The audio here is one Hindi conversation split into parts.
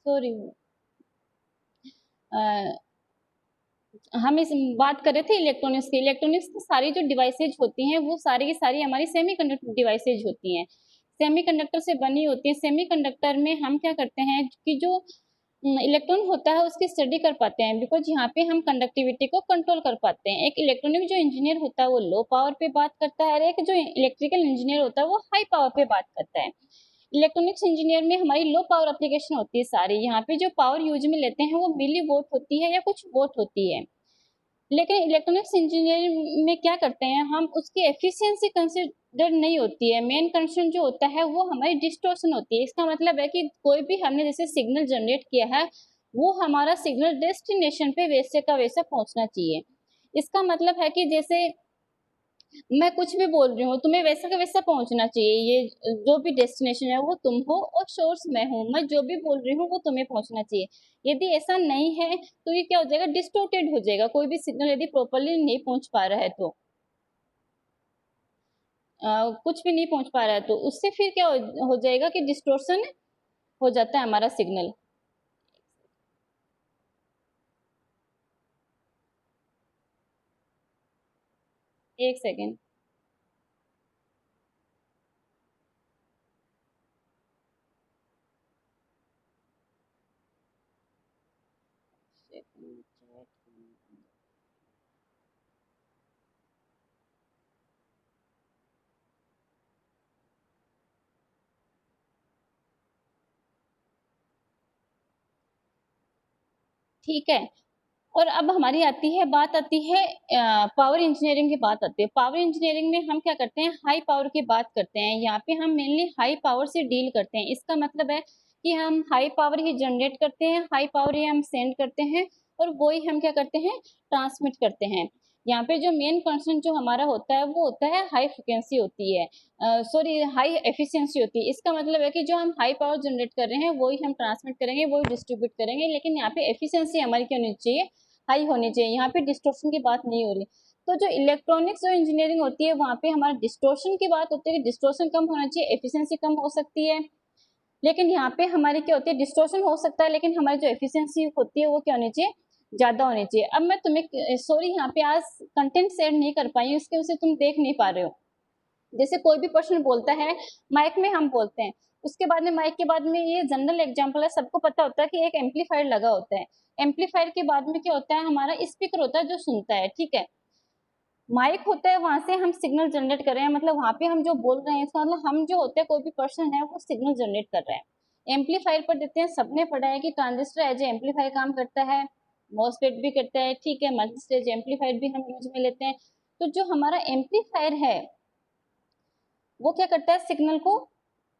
सॉरी, हम इस बात कर रहे थे इलेक्ट्रॉनिक्स की। इलेक्ट्रॉनिक्स की सारी जो डिवाइसेज होती हैं वो सारी की सारी हमारी सेमीकंडक्टर डिवाइसेज होती हैं, सेमीकंडक्टर से बनी होती है। सेमीकंडक्टर में हम क्या करते हैं कि जो इलेक्ट्रॉन होता है उसकी स्टडी कर पाते हैं, बिकॉज यहाँ पे हम कंडक्टिविटी को कंट्रोल कर पाते हैं। एक इलेक्ट्रॉनिक जो इंजीनियर होता है वो लो पावर पे बात करता है, और एक जो इलेक्ट्रिकल इंजीनियर होता है वो हाई पावर पे बात करता है। इलेक्ट्रॉनिक्स इंजीनियर में हमारी लो पावर एप्लीकेशन होती है सारी। यहाँ पे जो पावर यूज में लेते हैं वो मिली वोट होती है या कुछ वोट होती है। लेकिन इलेक्ट्रॉनिक्स इंजीनियरिंग में क्या करते हैं हम, उसकी एफिशिएंसी कंसिडर नहीं होती है। मेन कंसर्न जो होता है वो हमारी डिस्टॉर्शन होती है। इसका मतलब है कि कोई भी हमने जैसे सिग्नल जनरेट किया है वो हमारा सिग्नल डेस्टिनेशन पे वैसे का वैसा पहुंचना चाहिए। इसका मतलब है कि जैसे मैं कुछ भी बोल रही हूँ, तुम्हें वैसा का वैसा पहुंचना चाहिए। ये जो भी डेस्टिनेशन है वो तुम हो और सोर्स मैं हूँ, मैं जो भी बोल रही हूँ वो तुम्हें पहुंचना चाहिए। यदि ऐसा नहीं है तो ये क्या हो जाएगा, डिस्टोर्टेड हो जाएगा। कोई भी सिग्नल यदि प्रॉपरली नहीं पहुंच पा रहा है तो कुछ भी नहीं पहुंच पा रहा है तो उससे फिर क्या हो जाएगा कि डिस्टोर्शन हो जाता है हमारा सिग्नल। एक सेकेंड। ठीक है, और अब हमारी बात आती है पावर इंजीनियरिंग की बात आती है। पावर इंजीनियरिंग में हम क्या करते हैं, हाई पावर की बात करते हैं। यहाँ पे हम मेनली हाई पावर से डील करते हैं। इसका मतलब है कि हम हाई पावर ही जनरेट करते हैं, हाई पावर ही हम सेंड करते हैं, और वो ही हम क्या करते हैं, ट्रांसमिट करते हैं। यहाँ पे जो मेन कंसर्न जो हमारा होता है वो होता है हाई फ्रिक्वेंसी होती है, सॉरी हाई एफिशिएंसी होती है। इसका मतलब है कि जो हम हाई पावर जनरेट कर रहे हैं वही हम ट्रांसमिट करेंगे, वही डिस्ट्रीब्यूट करेंगे, लेकिन यहाँ पे एफिशिएंसी हमारी क्या होनी चाहिए, हाई होनी चाहिए। यहाँ पे डिस्टोर्शन की बात नहीं हो रही। तो जो इलेक्ट्रॉनिक्स जो इंजीनियरिंग होती है वहाँ पे हमारा डिस्टोर्शन की बात होती है कि डिस्टोर्शन कम होना चाहिए, एफिशिएंसी कम हो सकती है। लेकिन यहाँ पे हमारी क्या होती है, डिस्टोर्शन हो सकता है लेकिन हमारी जो एफिशिएंसी होती है वो क्या होनी चाहिए, ज्यादा होनी चाहिए। अब मैं तुम्हें सॉरी यहाँ पे आज कंटेंट शेयर नहीं कर पाई हूँ, इसके वजह से तुम देख नहीं पा रहे हो। जैसे कोई भी पर्सन बोलता है, माइक में हम बोलते हैं, उसके बाद में माइक के बाद में ये जनरल एग्जांपल है, सबको पता होता है कि एक एम्पलीफायर लगा होता है। एम्पलीफायर के बाद में क्या होता है, हमारा स्पीकर होता है जो सुनता है, ठीक है। माइक होता है, वहां से हम सिग्नल जनरेट कर रहे हैं, मतलब वहां पे हम जो बोल रहे हैं इसका मतलब हम जो होते हैं, कोई भी पर्सन है वो सिग्नल जनरेट कर रहा है। एम्पलीफायर पर देते हैं, सबने पढ़ा है कि ट्रांजिस्टर एज एम्पलीफायर काम करता है, मॉसफेट भी करता है, ठीक है, मल्टी स्टेज एम्पलीफायर भी हम यूज में लेते हैं। तो जो हमारा एम्पलीफायर है वो क्या करता है, सिग्नल को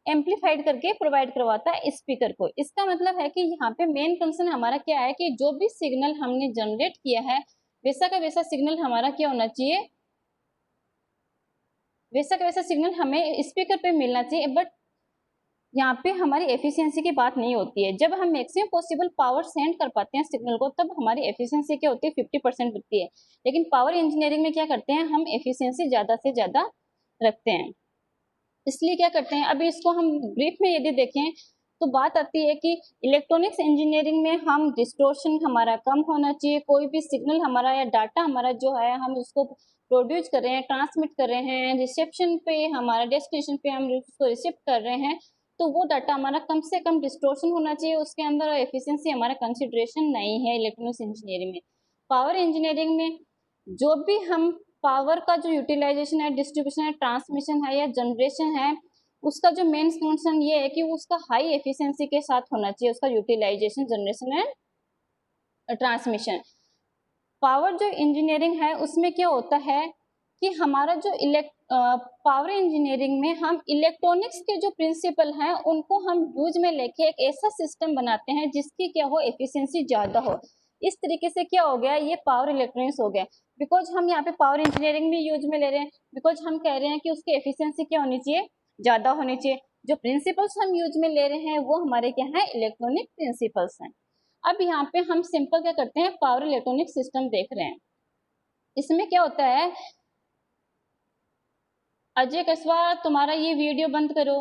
एम्पलीफाइड करके प्रोवाइड करवाता है स्पीकर को। इसका मतलब है कि यहाँ पे मेन कंसर्न हमारा क्या है कि जो भी सिग्नल हमने जनरेट किया है वैसा का वैसा सिग्नल हमारा क्या होना चाहिए, वैसा का वैसा सिग्नल हमें स्पीकर पे मिलना चाहिए। बट यहाँ पे हमारी एफिशिएंसी की बात नहीं होती है। जब हम मैक्सिमम पॉसिबल पावर सेंड कर पाते हैं सिग्नल को तब हमारी एफिशिएंसी क्या होती है, 50% होती है। लेकिन पावर इंजीनियरिंग में क्या करते हैं, हम एफिशिएंसी ज्यादा से ज्यादा रखते हैं। इसलिए क्या करते हैं, अभी इसको हम ब्रीफ में यदि देखें तो बात आती है कि इलेक्ट्रॉनिक्स इंजीनियरिंग में हम डिस्टोर्शन हमारा कम होना चाहिए। कोई भी सिग्नल हमारा या डाटा हमारा जो है हम उसको प्रोड्यूस कर रहे हैं, ट्रांसमिट कर रहे हैं, रिसेप्शन पे हमारा डेस्टिनेशन पे हम उसको रिसीव कर रहे हैं, तो वो डाटा हमारा कम से कम डिस्टोर्शन होना चाहिए उसके अंदर, और एफिशिएंसी हमारा कंसिडरेशन नहीं है इलेक्ट्रॉनिक्स इंजीनियरिंग में। पावर इंजीनियरिंग में जो भी हम पावर का जो यूटिलाइजेशन है, डिस्ट्रीब्यूशन है, ट्रांसमिशन है या जनरेशन है, उसका जो मेन कंसर्न ये है कि उसका हाई एफिशिएंसी के साथ होना चाहिए, उसका utilization, generation and transmission. Power जो इंजीनियरिंग है उसमें क्या होता है कि हमारा जो पावर इंजीनियरिंग में हम इलेक्ट्रॉनिक्स के जो प्रिंसिपल हैं उनको हम यूज में लेके एक ऐसा सिस्टम बनाते हैं जिसकी क्या हो, एफिशिएंसी ज्यादा हो। इस तरीके से क्या हो गया, ये पावर इलेक्ट्रॉनिक्स हो गया। बिकॉज हम यहाँ पे पावर इंजीनियरिंग भी यूज में ले रहे हैं, बिकॉज हम कह रहे हैं कि उसकी एफिशिएंसी क्या होनी चाहिए, ज्यादा होनी चाहिए। जो प्रिंसिपल्स हम यूज में ले रहे हैं वो हमारे क्या है, इलेक्ट्रॉनिक प्रिंसिपल्स हैं। अब यहाँ पे हम सिंपल क्या करते हैं, पावर इलेक्ट्रॉनिक सिस्टम देख रहे हैं। इसमें क्या होता है, अजय कसवा तुम्हारा ये वीडियो बंद करो।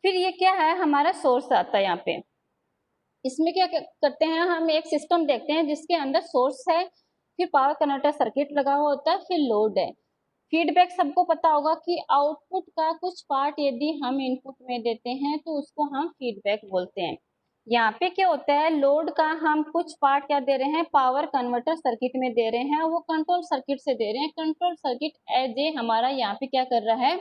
फिर ये क्या है, हमारा सोर्स आता है यहाँ पे। इसमें क्या करते हैं, हम एक सिस्टम देखते हैं जिसके अंदर सोर्स है, फिर पावर कन्वर्टर सर्किट लगा हुआ होता है, फिर लोड है। फीडबैक सबको पता होगा कि आउटपुट का कुछ पार्ट यदि हम इनपुट में देते हैं तो उसको हम फीडबैक बोलते हैं। यहाँ पे क्या होता है, लोड का हम कुछ पार्ट क्या दे रहे हैं, पावर कन्वर्टर सर्किट में दे रहे हैं, वो कंट्रोल सर्किट से दे रहे हैं। कंट्रोल सर्किट एज ए हमारा यहाँ पे क्या कर रहा है,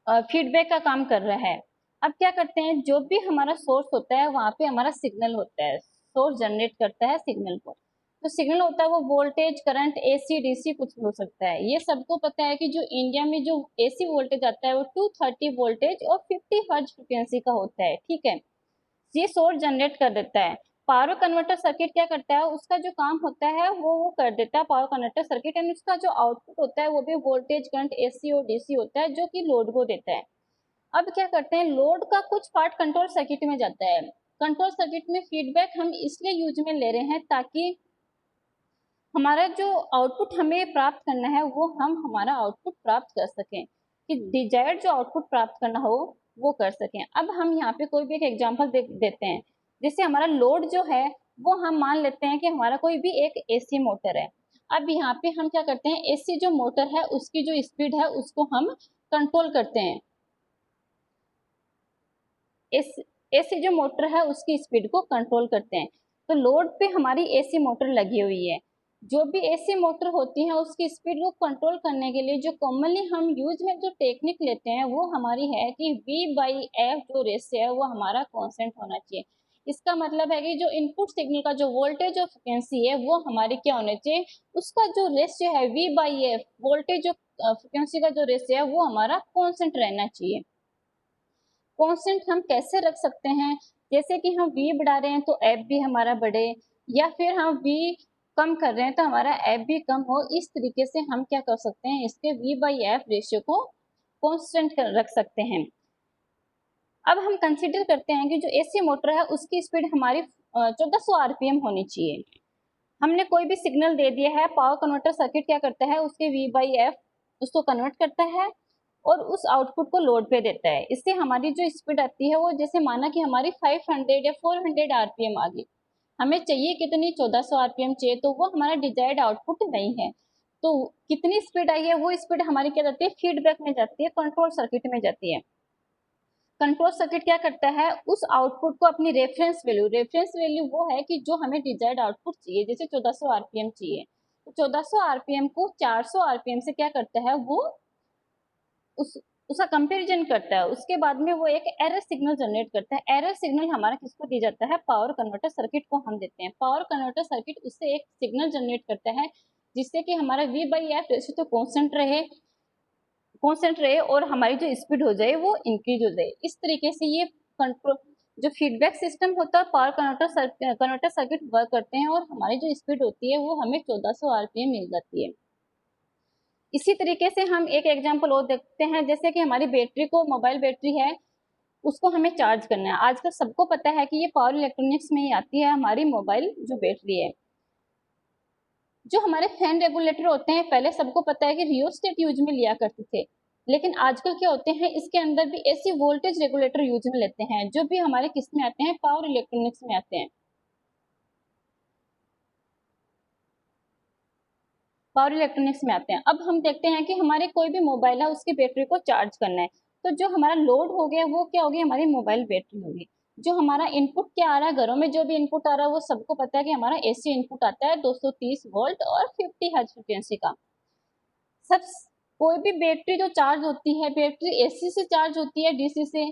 फीडबैक का काम कर रहा है। अब क्या करते हैं, जो भी हमारा सोर्स होता है वहां पे हमारा सिग्नल होता है, सोर्स जनरेट करता है सिग्नल को। तो सिग्नल होता है वो वोल्टेज, करंट, एसी, डीसी कुछ भी हो सकता है। ये सबको पता है कि जो इंडिया में जो एसी वोल्टेज आता है वो 230 वोल्टेज और 50 हर्ट्ज फ्रिक्वेंसी का होता है, ठीक है। ये सोर्स जनरेट कर देता है। पावर कन्वर्टर सर्किट क्या करता है, उसका जो काम होता है वो कर देता है पावर कन्वर्टर सर्किट, एंड उसका जो आउटपुट होता है वो भी वोल्टेज, करंट, एसी और डीसी होता है, जो कि लोड को देता है। अब क्या करते हैं, लोड का कुछ पार्ट कंट्रोल सर्किट में जाता है। कंट्रोल सर्किट में फीडबैक हम इसलिए यूज में ले रहे हैं ताकि हमारा जो आउटपुट हमें प्राप्त करना है वो हम हमारा आउटपुट प्राप्त कर सकें, कि डिजायर्ड जो आउटपुट प्राप्त करना हो वो कर सकें। अब हम यहाँ पे कोई भी एक एग्जांपल देते हैं। जैसे हमारा लोड जो है वो हम मान लेते हैं कि हमारा कोई भी एक एसी मोटर है। अब यहाँ पे हम क्या करते हैं, एसी जो मोटर है उसकी जो स्पीड है उसको हम कंट्रोल करते हैं। एसी जो मोटर है उसकी स्पीड को कंट्रोल करते हैं। तो लोड पे हमारी एसी मोटर लगी हुई है। जो भी एसी मोटर होती है उसकी स्पीड को कंट्रोल करने के लिए जो कॉमनली हम यूज में जो टेक्निक लेते हैं वो हमारी है कि V/F जो रेशियो है वो हमारा कांस्टेंट होना चाहिए। इसका मतलब है कि जो इनपुट सिग्नल का जो वोल्टेज और फ्रिक्वेंसी है वो हमारी क्या होना चाहिए, उसका जो रेशियो है V/F, वोल्टेज और फ्रिक्वेंसी का जो रेशियो है वो हमारा कांस्टेंट रहना चाहिए। कांस्टेंट हम कैसे रख सकते हैं, जैसे कि हम v बढ़ा रहे हैं तो f भी हमारा बढ़े, या फिर हम v कम कर रहे हैं तो हमारा f भी कम हो। इस तरीके से हम क्या कर सकते हैं, इसके V/F रेशियो को कांस्टेंट रख सकते हैं। अब हम कंसीडर करते हैं कि जो एसी मोटर है उसकी स्पीड हमारी 1400 आरपीएम होनी चाहिए। हमने कोई भी सिग्नल दे दिया है, पावर कन्वर्टर सर्किट क्या करता है, उसके V/F उसको कन्वर्ट करता है और उस आउटपुट को लोड पे देता है। इससे हमारी जो स्पीड आती है वो, जैसे माना कि हमारी 500 या 400 आरपीएम आ गई, हमें चाहिए कितनी, 1400 आरपीएम चाहिए, तो वो हमारा डिजायर्ड आउटपुट नहीं है। तो कितनी स्पीड आई है, वो स्पीड हमारी क्या जाती है, फीडबैक में जाती है, कंट्रोल सर्किट में जाती है। कंट्रोल सर्किट क्या करता है, उस आउटपुट को अपनी रेफरेंस वैल्यू वो है कि जो हमें डिजायर्ड आउटपुट चाहिए, जैसे 1400 आरपीएम चाहिए, तो 1400 आरपीएम को 400 आरपीएम से क्या करता है, वो उसका कंपैरिजन करता है। उसके बाद में वो एक एरर सिग्नल जनरेट करता है। एरर सिग्नल हमारा किसको दिया जाता है, पावर कन्वर्टर सर्किट को हम देते हैं। पावर कन्वर्टर सर्किट उससे एक सिग्नल जनरेट करता है जिससे कि हमारा V/F रेशियो तो कांस्टेंट रहे और हमारी जो स्पीड हो जाए वो इंक्रीज हो जाए। इस तरीके से ये कंट्रोल जो फीडबैक सिस्टम होता है, पावर कन्वर्टर सर्किट वर्क करते हैं और हमारी जो स्पीड होती है वो हमें 1400 आरपीएम मिल जाती है। इसी तरीके से हम एक एग्जांपल और देखते हैं, जैसे कि हमारी बैटरी को, मोबाइल बैटरी है, उसको हमें चार्ज करना है। आजकल सबको पता है कि ये पावर इलेक्ट्रॉनिक्स में ही आती है हमारी मोबाइल जो बैटरी है। जो हमारे फैन रेगुलेटर होते हैं, पहले सबको पता है कि रियोस्टेट यूज में लिया करते थे, लेकिन आजकल क्या होते हैं, इसके अंदर भी ऐसी वोल्टेज रेगुलेटर यूज में लेते हैं, जो भी हमारे किस में आते हैं, पावर इलेक्ट्रॉनिक्स में आते हैं। पावर इलेक्ट्रॉनिक्स में आते हैं। अब हम देखते हैं कि हमारे कोई भी मोबाइल है उसकी बैटरी को चार्ज करना है, तो जो हमारा लोड हो गया वो क्या होगी, हमारी मोबाइल बैटरी होगी। जो हमारा इनपुट क्या आ रहा है, घरों में जो भी इनपुट आ रहा है वो सबको पता है कि हमारा एसी इनपुट आता है 230 वोल्ट और 50 हर्ट्ज फ्रिक्वेंसी का। सब कोई भी बैटरी जो चार्ज होती है, बैटरी एसी से चार्ज होती है डीसी से,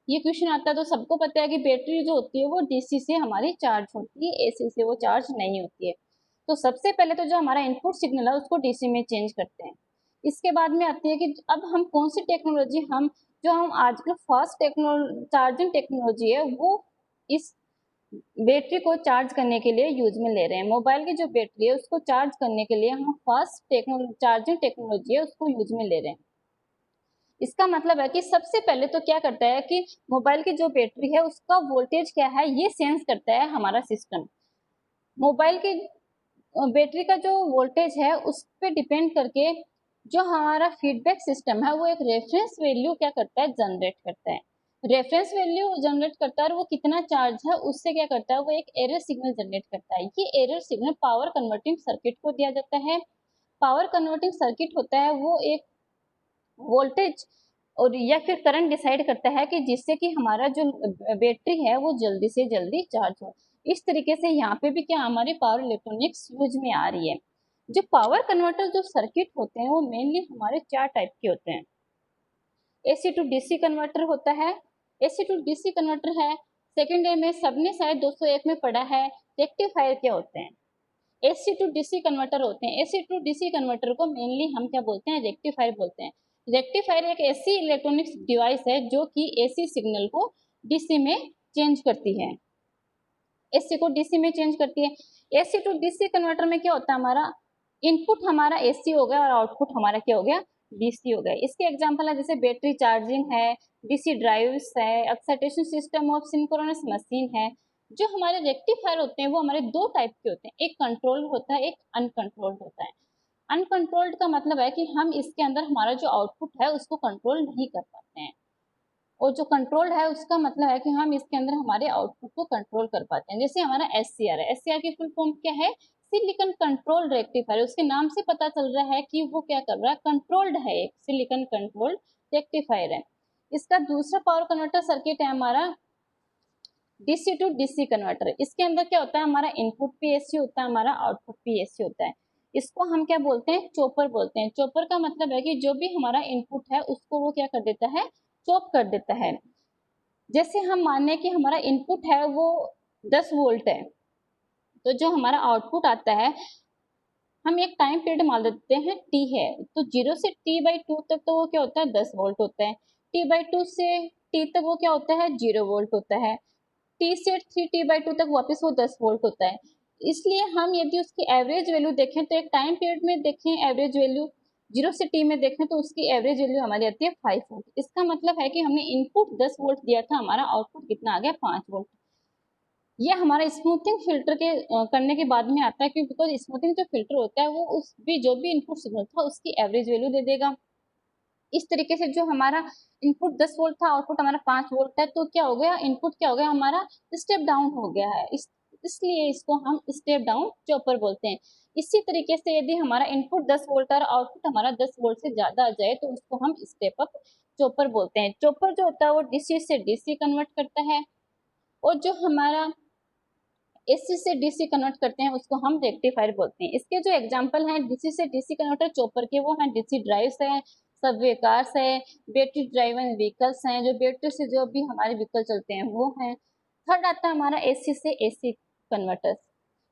ये क्वेश्चन आता है तो सबको पता है कि बैटरी जो होती है वो डीसी से हमारी चार्ज होती है, एसी से वो चार्ज नहीं होती है। तो सबसे पहले तो जो हमारा इनपुट सिग्नल है उसको डीसी में चेंज करते हैं। इसके बाद में आती है कि अब हम कौन सी टेक्नोलॉजी, हम आजकल फास्ट चार्जिंग टेक्नोलॉजी है वो इस बैटरी को चार्ज करने के लिए यूज में ले रहे हैं। मोबाइल की जो बैटरी है उसको चार्ज करने के लिए हम फास्ट चार्जिंग टेक्नोलॉजी है उसको यूज में ले रहे हैं। इसका मतलब है कि सबसे पहले तो क्या करता है कि मोबाइल की जो बैटरी है उसका वोल्टेज क्या है ये सेंस करता है हमारा सिस्टम। मोबाइल की बैटरी का जो वोल्टेज है उस पर डिपेंड करके जो हमारा फीडबैक सिस्टम है वो एक रेफरेंस वैल्यू क्या करता है, जनरेट करता है। रेफरेंस वैल्यू जनरेट करता है और वो कितना चार्ज है उससे क्या करता है, वो एक एरर सिग्नल जनरेट करता है। ये error signal power converting circuit को दिया जाता है। पावर कन्वर्टिंग सर्किट होता है वो एक वोल्टेज और या फिर करंट डिसाइड करता है कि जिससे कि हमारा जो बैटरी है वो जल्दी से जल्दी चार्ज हो। इस तरीके से यहाँ पे भी क्या हमारी पावर इलेक्ट्रॉनिक्स यूज में आ रही है। जो पावर कन्वर्टर जो सर्किट होते हैं वो मेनली हमारे चार टाइप के होते हैं। एसी टू डीसी कन्वर्टर होता है, एसी टू डीसी कन्वर्टर है। सेकेंड में सबने शायद 201 में पढ़ा है। रेक्टिफायर क्या होते हैं, एसी टू डीसी कन्वर्टर होते हैं। एसी टू डीसी कन्वर्टर को मेनली हम क्या बोलते हैं, रेक्टिफायर बोलते हैं। रेक्टिफायर एक ऐसी इलेक्ट्रॉनिक्स डिवाइस है जो कि एसी सिग्नल को डीसी में चेंज करती है, एसी को डीसी में चेंज करती है। एसी टू डीसी कन्वर्टर में क्या होता है, हमारा इनपुट हमारा एसी हो गया और आउटपुट हमारा क्या हो गया, डीसी हो गया। इसके एग्जांपल है जैसे बैटरी चार्जिंग है, डीसी ड्राइव्स है, excitation system of synchronous machine है। जो हमारे रेक्टिफायर होते हैं वो हमारे दो टाइप के होते हैं, एक कंट्रोल्ड होता है, एक अनकंट्रोल्ड होता है। अनकंट्रोल्ड का मतलब है कि हम इसके अंदर हमारा जो आउटपुट है उसको कंट्रोल नहीं कर पाते हैं, और जो कंट्रोल्ड है उसका मतलब है कि हम इसके अंदर हमारे आउटपुट को कंट्रोल कर पाते हैं। जैसे हमारा एससीआर है, एससीआर की फुल फॉर्म क्या है, सिलिकॉन कंट्रोल्ड रेक्टिफायर। उसके नाम से पता चल रहा है कि वो क्या कर रहा है, कंट्रोल्ड है, एक सिलिकॉन कंट्रोल्ड रेक्टिफायर है। इसका दूसरा पावर कन्वर्टर सर्किट है हमारा डीसी टू डीसी कन्वर्टर। इसके अंदर क्या होता है, हमारा इनपुट भी एसी होता है, हमारा आउटपुट भी एसी होता है। इसको हम क्या बोलते हैं, चॉपर बोलते हैं। चॉपर का मतलब है कि जो भी हमारा इनपुट है उसको वो क्या कर देता है, चॉप कर देता है। जैसे हम माने कि हमारा इनपुट है वो 10 वोल्ट है, तो जो हमारा आउटपुट आता है हम एक टाइम पीरियड मान लेते हैं टी है, तो 0 से t/2 तक तो वो क्या होता है, 10 वोल्ट होता है। t/2 से t तक वो क्या होता है, 0 वोल्ट होता है। t से 3t/2 तक वापस वो 10 वोल्ट होता है। इसलिए हम यदि उसकी एवरेज वैल्यू देखें तो एक टाइम पीरियड में देखें एवरेज वैल्यू 0 से t में देखें तो उसकी एवरेज वैल्यू हमारी आती है 5 वोल्ट। इसका मतलब है कि हमने इनपुट 10 वोल्ट दिया था, हमारा आउटपुट कितना आ गया, 5 वोल्ट। ये हमारा स्मूथिंग फिल्टर के करने के बाद में आता है, क्योंकि बिकॉज स्मूथिंग जो फिल्टर होता है वो उस भी जो भी इनपुट सिग्नल था उसकी एवरेज वैल्यू दे देगा। इस तरीके से जो हमारा इनपुट 10 वोल्ट था, आउटपुट हमारा 5 वोल्ट है, तो क्या हो गया, इनपुट क्या हो गया हमारा, स्टेप डाउन हो गया है। इसलिए इसको हम स्टेप डाउन चॉपर बोलते हैं। इसी तरीके से यदि हमारा इनपुट 10 वोल्ट और आउटपुट हमारा 10 वोल्ट से ज्यादा आ जाए तो उसको हम स्टेप अप चॉपर बोलते हैं। चॉपर जो होता है वो डीसी से डीसी कन्वर्ट करता है, और जो हमारा एसी से डीसी कन्वर्ट करते हैं उसको हम रेक्टिफायर बोलते हैं। इसके जो एग्जांपल हैं डीसी से डीसी कन्वर्टर चॉपर के, वो हैं डीसी ड्राइव्स है, सबवे कार्स है, बैटरी ड्राइवन व्हीकल्स हैं, जो बैटरी से जो भी हमारे व्हीकल चलते हैं वो हैं। थर्ड आता है हमारा एसी से एसी कन्वर्टर्स।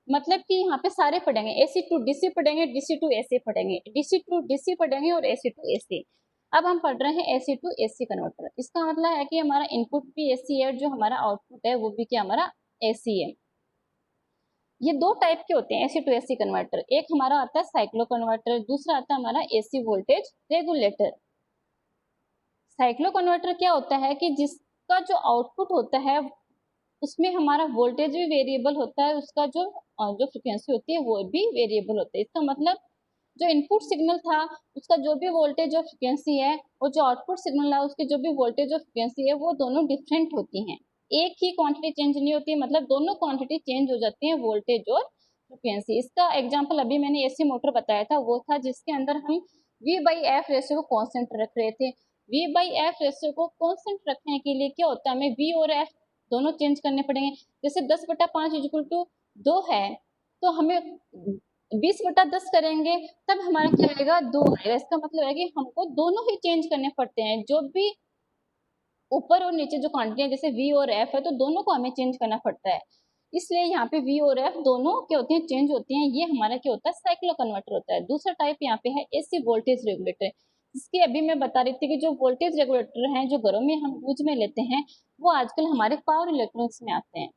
मतलब कि यहाँ पे सारे पढ़ेंगे, एसी टू डीसी पढ़ेंगे, डीसी टू एसी पढ़ेंगे, डीसी टू डीसी पढ़ेंगे और एसी टू एसी। अब हम पढ़ रहे हैं एसी टू एसी कन्वर्टर। इसका मतलब है कि हमारा इनपुट भी एसी है और जो हमारा आउटपुट है वो भी क्या हमारा एसी है। ये दो टाइप के होते हैं एसी टू एसी कन्वर्टर। एक हमारा आता है साइक्लो कन्वर्टर, दूसरा आता है हमारा AC voltage regulator. Cyclo converter क्या होता है कि जिसका जो आउटपुट होता है उसमें हमारा वोल्टेज भी वेरिएबल होता है, उसका जो जो फ्रिक्वेंसी होती है वो भी वेरिएबल होता है। इसका मतलब जो इनपुट सिग्नल था उसका जो भी वोल्टेज और फ्रिक्वेंसी है, और जो आउटपुट सिग्नल है उसकी जो भी वोल्टेज और फ्रिक्वेंसी है, वो दोनों डिफरेंट होती हैं। एक ही क्वांटिटी चेंज नहीं होती, मतलब दोनों क्वांटिटी चेंज हो जाती है, वोल्टेज और फ्रिक्वेंसी। इसका एग्जांपल अभी मैंने एसी मोटर बताया था, वो था जिसके अंदर हम V/F रेशियो को कांस्टेंट रख रहे थे। V/F रेशियो को कांस्टेंट रखने के लिए क्या होता है, हमें V और F दोनों चेंज करने पड़ेंगे। जैसे 10/5 इक्वल टू 2 है, तो हमें 20/10 करेंगे तब हमारा क्या आएगा, 2 आएगा। इसका मतलब है कि हमको दोनों ही चेंज करने पड़ते हैं, जो भी ऊपर और नीचे जो क्वांटिटी है जैसे V और F है तो दोनों को हमें चेंज करना पड़ता है। इसलिए यहाँ पे V और F दोनों क्या होते हैं, चेंज होती हैं। ये हमारा क्या होता है, साइक्लो कन्वर्टर होता है। दूसरा टाइप यहाँ पे है एसी वोल्टेज रेगुलेटर। इसकी अभी मैं बता रही थी कि जो वोल्टेज रेगुलेटर हैं जो घरों में हम यूज में लेते हैं वो आजकल हमारे पावर इलेक्ट्रॉनिक्स में आते हैं।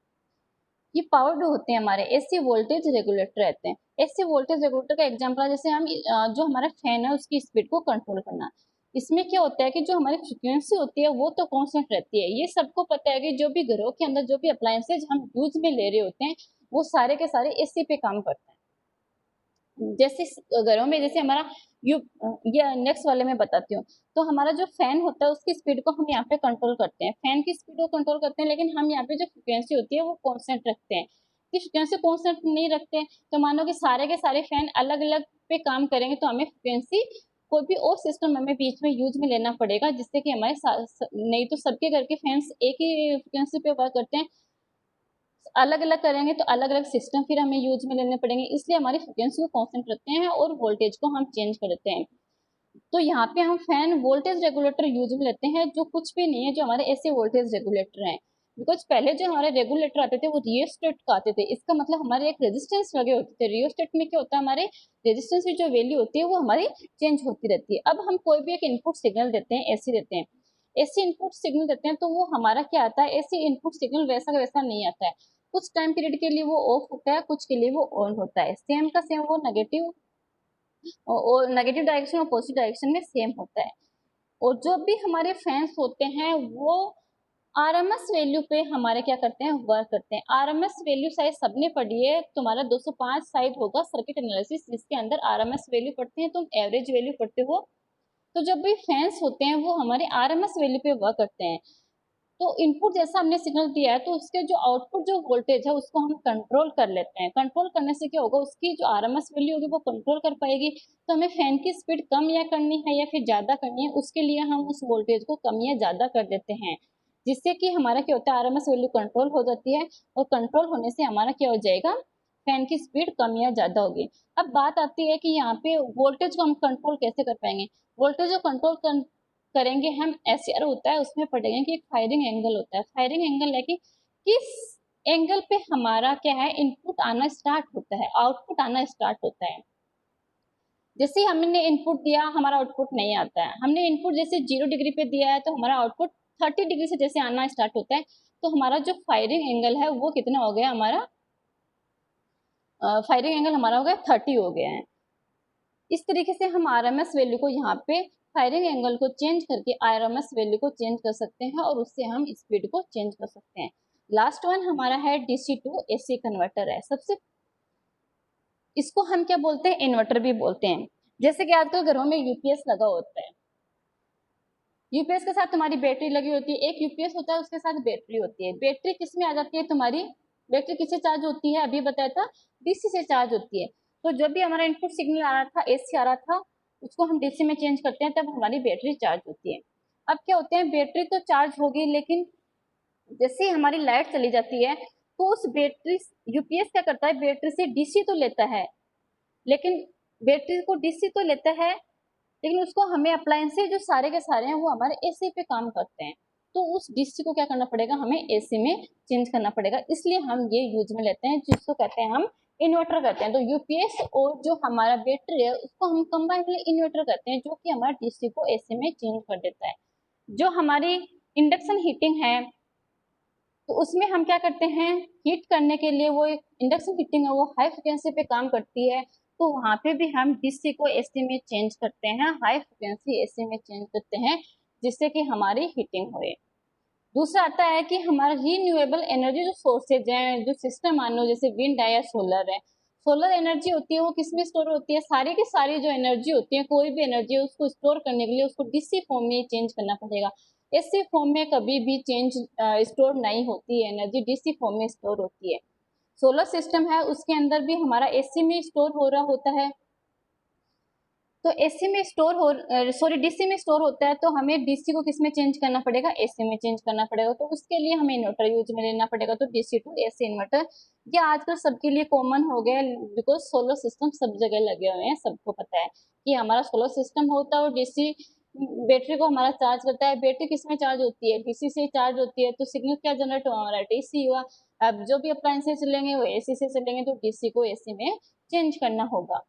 ये पावर्ड होते हैं, हमारे एसी वोल्टेज रेगुलेटर रहते हैं। एसी वोल्टेज रेगुलेटर का एग्जांपल है जैसे हम जो हमारा फैन है उसकी स्पीड को कंट्रोल करना। इसमें क्या होता है कि जो हमारी फ्रिक्वेंसी होती है वो तो कांस्टेंट रहती है। ये सबको पता है कि जो भी घरों के अंदर जो भी अप्लायंसेज हम यूज में ले रहे होते हैं वो सारे के सारे एसी पे काम करते हैं। जैसे घरों में जैसे हमारा यू ये नेक्स्ट वाले में बताती हूँ। तो हमारा जो फैन होता है उसकी स्पीड को हम यहाँ पे कंट्रोल करते हैं, फैन की स्पीड को कंट्रोल करते हैं, लेकिन हम यहाँ पे जो फ्रिक्वेंसी होती है वो कांस्टेंट रखते हैं। कि फ्रिक्वेंसी कांस्टेंट नहीं रखते हैं तो मानो कि सारे के सारे फैन अलग अलग पे काम करेंगे तो हमें फ्रिक्वेंसी कोई भी और सिस्टम हमें बीच में यूज में लेना पड़ेगा, जिससे कि हमारे नहीं तो सबके घर के फैंस एक ही फ्रिक्वेंसी पे वर्क करते हैं, अलग अलग करेंगे तो अलग अलग सिस्टम फिर हमें यूज में लेने पड़ेंगे, इसलिए हमारी फ्रिक्वेंसी को कांस्टेंट रखते हैं और वोल्टेज को हम चेंज करते हैं। तो यहाँ पे हम फैन वोल्टेज रेगुलेटर यूज में लेते हैं, जो कुछ भी नहीं है, जो हमारे ऐसे वोल्टेज रेगुलेटर हैं। बिकॉज पहले जो हमारे रेगुलेटर आते थे वो रियोस्टेट का आते थे, इसका मतलब हमारे एक रेजिस्टेंस लगे होते थे। रियोस्टेट में क्या होता है, हमारे रेजिस्टेंस की जो वैल्यू होती है वो हमारी चेंज होती रहती है। अब हम कोई भी एक इनपुट सिग्नल देते हैं, एसी देते हैं, एसी इनपुट सिग्नल देते हैं, तो वो हमारा क्या आता है, एसी इनपुट सिग्नल वैसा का वैसा नहीं आता है। कुछ टाइम पीरियड के लिए वो ऑफ होता है, कुछ के लिए वो ऑन होता है। सेम का सेम वो नेगेटिव और नेगेटिव डायरेक्शन और पॉजिटिव डायरेक्शन में सेम होता है। और जो भी हमारे फैंस होते हैं वो आरएमएस वैल्यू पे हमारे क्या करते हैं, वर्क करते हैं। आरएमएस वैल्यू शायद सबने पढ़ी है, तुम्हारा 205 साइड होगा सर्किट एनालिसिस, जिसके अंदर आरएमएस वैल्यू पढ़ते हैं, तुम एवरेज वैल्यू पढ़ते हो। तो जब भी फैंस होते हैं वो हमारे आरएमएस वैल्यू पे वर्क करते हैं। तो इनपुट जैसा हमने सिग्नल दिया है तो उसके जो आउटपुट जो वोल्टेज है उसको हम कंट्रोल कर लेते हैं। कंट्रोल करने से क्या होगा, उसकी जो आरएमएस वैल्यू होगी वो कंट्रोल कर पाएगी। तो हमें फैन की स्पीड कम या करनी है या फिर ज्यादा करनी है, उसके लिए हम उस वोल्टेज को कम या ज्यादा कर देते हैं, जिससे कि हमारा क्या होता है, आरएमएस वैल्यू कंट्रोल हो जाती है। और कंट्रोल होने से हमारा क्या हो जाएगा, फैन की स्पीड कम या ज्यादा होगी। अब बात आती है कि यहाँ पे वोल्टेज को हम कंट्रोल कैसे कर पाएंगे। वोल्टेज को कंट्रोल करेंगे हम, एसआर होता है उसमें पढ़ेंगे कि एक फायरिंग एंगल होता है। फायरिंग एंगल है कि किस एंगल पे हमारा क्या है, इनपुट आना स्टार्ट होता है, आउटपुट आना स्टार्ट होता है। जैसे हमने इनपुट दिया हमारा आउटपुट नहीं आता है, हमने इनपुट जैसे 0 डिग्री पे दिया है तो हमारा आउटपुट 30 डिग्री से जैसे आना स्टार्ट होता है, तो हमारा जो फायरिंग एंगल है वो कितना हो गया, हमारा फायरिंग एंगल हमारा हो गया 30 हो गया है। इस तरीके से हम आरएमएस वैल्यू को यहाँ पे फायरिंग एंगल को चेंज करके आरएमएस वैल्यू को चेंज कर सकते हैं और उससे हम स्पीड को चेंज कर सकते हैं। लास्ट वन हमारा है डीसी टू एसी कन्वर्टर है। सबसे इसको हम क्या बोलते हैं, इन्वर्टर भी बोलते हैं। जैसे कि आजकल घरों में यूपीएस लगा होता है, यूपीएस के साथ तुम्हारी बैटरी लगी होती है, एक यूपीएस होता है उसके साथ बैटरी होती है। बैटरी किस में आ जाती है तुम्हारी, बैटरी किससे चार्ज होती है, अभी बताया था डीसी से चार्ज होती है। तो जब भी हमारा इनपुट सिग्नल आ रहा था, एसी आ रहा था, उसको हम डीसी में चेंज करते हैं तब हमारी बैटरी चार्ज होती है। अब क्या होते हैं, बैटरी तो चार्ज होगी, लेकिन जैसे ही हमारी लाइट चली जाती है तो उस बैटरी, यूपीएस क्या करता है, बैटरी से डीसी तो लेता है, लेकिन बैटरी को डीसी तो लेता है, लेकिन उसको हमें अप्लायंसेज जो सारे के सारे हैं वो हमारे एसी पे काम करते हैं। तो उस डीसी को क्या करना पड़ेगा, हमें एसी में चेंज करना पड़ेगा, इसलिए हम ये यूज में लेते हैं, जिसको कहते हैं हम इन्वर्टर कहते हैं। तो यूपीएस और जो हमारा बैटरी है उसको हम कंबाइंडली इन्वर्टर कहते हैं, जो कि हमारा डीसी को एसी में चेंज कर देता है। जो हमारी इंडक्शन हीटिंग है तो उसमें हम क्या करते हैं, हीट करने के लिए वो इंडक्शन हीटिंग है वो हाई फ्रिक्वेंसी पे काम करती है, तो वहां पे भी हम डीसी को एसी में चेंज करते हैं, हाई फ्रिक्वेंसी एसी में चेंज करते हैं, जिससे कि हमारी हीटिंग हो। दूसरा आता है कि हमारा रीन्यूएबल एनर्जी जो सोर्सेज हैं, जो सिस्टम मान लो जैसे विंड है या सोलर है, सोलर एनर्जी होती है वो किसमें स्टोर होती है, सारी की सारी जो एनर्जी होती है, कोई भी एनर्जी है उसको स्टोर करने के लिए उसको डीसी फॉर्म में चेंज करना पड़ेगा। एसी फॉर्म में कभी भी चेंज स्टोर नहीं होती है, एनर्जी डीसी फॉर्म में स्टोर होती है। सोलर सिस्टम है उसके अंदर भी हमारा एसी में स्टोर हो रहा होता है, तो एसी में स्टोर हो सॉरी डीसी में स्टोर होता है, तो हमें डीसी को किस में चेंज करना पड़ेगा, एसी में चेंज करना पड़ेगा, तो उसके लिए हमें इन्वर्टर यूज में लेना पड़ेगा। तो डीसी टू एसी इन्वर्टर ये आजकल सबके लिए कॉमन हो गया है, बिकॉज सोलर सिस्टम सब जगह लगे हुए हैं, सबको पता है कि हमारा सोलर सिस्टम होता है और डीसी बैटरी को हमारा चार्ज करता है। बैटरी किस में चार्ज होती है, डीसी से चार्ज होती है, तो सिग्नल क्या जनरेट हुआ, हमारा डीसी हुआ। अब जो भी अप्लायंसेस चलेंगे वो एसी से चलेंगे, तो डीसी को एसी में चेंज करना होगा।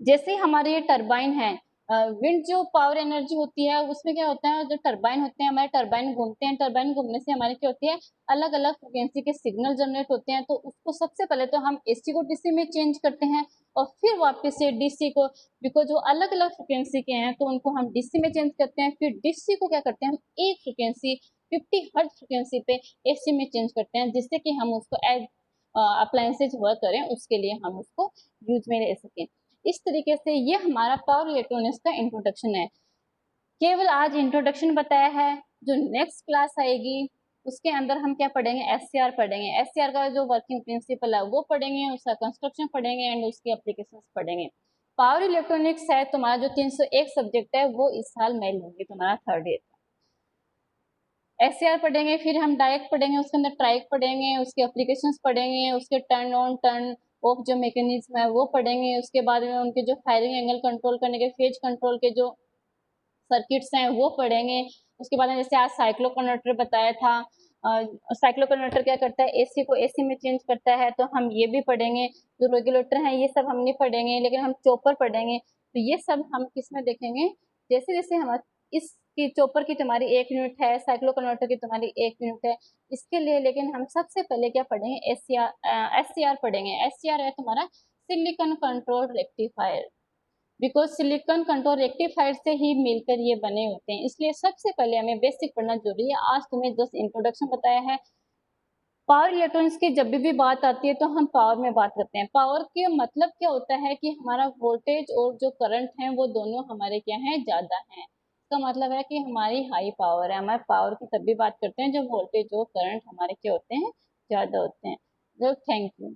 जैसे हमारे ये टरबाइन है, विंड जो पावर एनर्जी होती है उसमें क्या होता है, जो टरबाइन होते हैं हमारे, टरबाइन घूमते हैं, टरबाइन घूमने से हमारे क्या होती है, अलग अलग फ्रिक्वेंसी के सिग्नल जनरेट होते हैं। तो उसको सबसे पहले तो हम एसी को डीसी में चेंज करते हैं और फिर वापस से डीसी को, बिकॉज जो अलग अलग फ्रिक्वेंसी के हैं तो उनको हम डीसी में चेंज करते हैं, फिर डीसी को क्या करते हैं हम एक फ्रिक्वेंसी 50 हर्ट्ज फ्रिक्वेंसी पे एसी में चेंज करते हैं, जिससे कि हम उसको अप्लायंसेज वर्क करें उसके लिए हम उसको यूज में ले सकें। इस तरीके से ये हमारा पावर इलेक्ट्रॉनिक्स का इंट्रोडक्शन है। केवल आज इंट्रोडक्शन बताया है, जो नेक्स्ट क्लास आएगी उसके अंदर हम क्या पढ़ेंगे, एससीआर पढ़ेंगे। एससीआर का जो वर्किंग प्रिंसिपल है वो पढ़ेंगे, उसका कंस्ट्रक्शन पढ़ेंगे एंड उसकी एप्लीकेशंस पढ़ेंगे। पावर इलेक्ट्रॉनिक्स है तुम्हारा जो 301 सब्जेक्ट है वो इस साल मैं लूंगी तुम्हारा थर्ड ईयर का। एससीआर पढ़ेंगे, फिर हम डायरेक्ट पढ़ेंगे, उसके अंदर ट्राइक पढ़ेंगे, उसके एप्लीकेशंस पढ़ेंगे, उसके टर्न ऑन टर्न ऑफ जो मैकेनिज्म है वो पढ़ेंगे। उसके बाद में उनके जो फायरिंग एंगल कंट्रोल करने के, फेज कंट्रोल के जो सर्किट्स हैं वो पढ़ेंगे। उसके बाद में जैसे आज साइक्लो कन्वर्टर बताया था, साइक्लो कन्वर्टर क्या करता है, एसी को एसी में चेंज करता है, तो हम ये भी पढ़ेंगे। जो रेगुलेटर हैं ये सब हम नहीं पढ़ेंगे, लेकिन हम चॉपर पढ़ेंगे। तो ये सब हम किस में देखेंगे, जैसे जैसे हम इस की चॉपर की तुम्हारी 1 यूनिट है, साइक्लो कन्वर्टर की तुम्हारी 1 यूनिट है, इसके लिए लेकिन हम सबसे पहले क्या पढ़ेंगे, एससीआर पढ़ेंगे। एससीआर है तुम्हारा silicon control rectifier, because silicon control rectifier से ही मिलकर ये बने होते हैं, इसलिए सबसे पहले हमें बेसिक पढ़ना जरूरी है। आज तुम्हें जस्ट इंट्रोडक्शन बताया है। पावर इलेक्ट्रॉनिक्स की जब भी बात आती है तो हम पावर में बात करते हैं। पावर के मतलब क्या होता है कि हमारा वोल्टेज और जो करंट है वो दोनों हमारे क्या है, ज्यादा हैं। इसका मतलब है कि हमारी हाई पावर है। हमारे पावर की तब भी बात करते हैं जब वोल्टेज और करंट हमारे क्या होते हैं, ज्यादा होते हैं। तो थैंक यू।